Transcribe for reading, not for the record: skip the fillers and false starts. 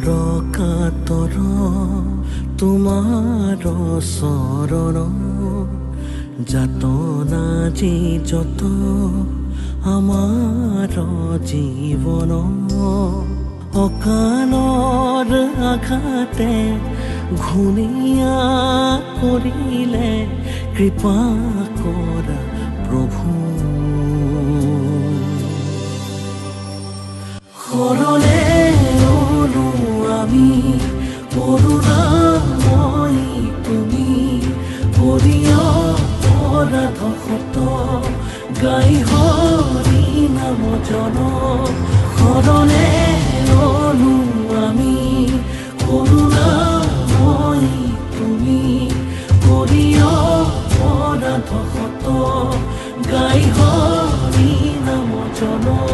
কাতৰ তোমাৰ চৰণ যাতনা যি যত আমাৰ জীৱন অকালৰ আঘাতে ঘূণীয়া কৰিলে কৃপা কৰা প্ৰভু শৰণে ৰ'লো আমি কৰোণাময়ী তুমি কৰিয় অপৰাধ ক্ষত গাই হৰি নাম জন